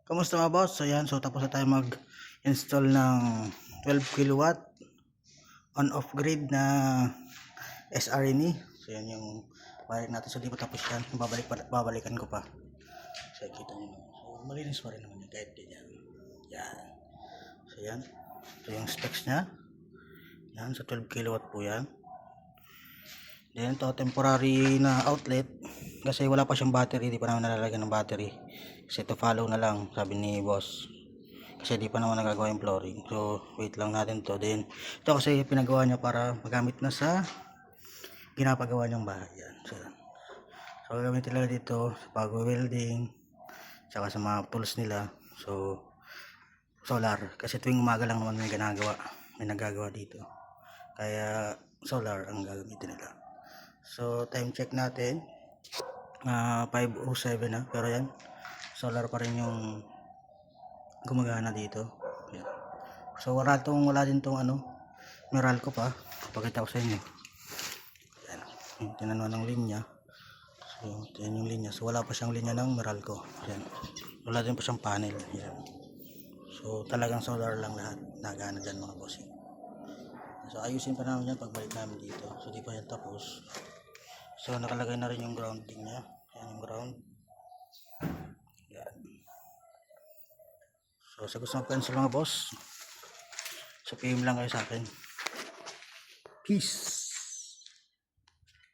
Kamusta mga boss? So yan, so tapos na tayo mag-install ng 12 kilowatt on-off grid na SRNE. So yan yung wire natin. So di pa tapos yan. Babalikan ko pa. So kita nyo. So malinis pa rin naman yung kahit ganyan. Yan. So yan. So yung specs nya. Yan. So 12 kilowatt po yan. Then ito temporary na outlet. Kasi wala pa siyang battery. Di pa naman nalalagyan ng battery. Kasi ito follow na lang, sabi ni boss. Kasi di pa naman nagagawa yung flooring. So wait lang natin to. Then ito kasi pinagawa niya para magamit na sa ginapagawa niyang bahay. Yan. So gagamitin nila dito sa pag-welding, saka sa mga tools nila. So solar. Kasi tuwing umaga lang naman may nagagawa dito. Kaya solar ang gagamitin nila. So time check natin. 5:07 na. Pero yan, solar pa rin yung gumagana dito. Yan. So wala din tong Meralco pa. Pakita ko sa inyo. Yan. Yung tinanuan ng linya. So yan yung linya. So wala pa siyang linya ng Meralco. Yan. Wala din pa siyang panel. Yan. So talagang solar lang lahat. Nagana dyan mga bossing. So ayusin pa namin yan pagbalik namin dito. So di pa yan tapos. So nakalagay na rin yung grounding niya. Yan yung ground. Yan. So sa gusto mag-cancel mga boss, so PM lang kayo sa akin. Peace.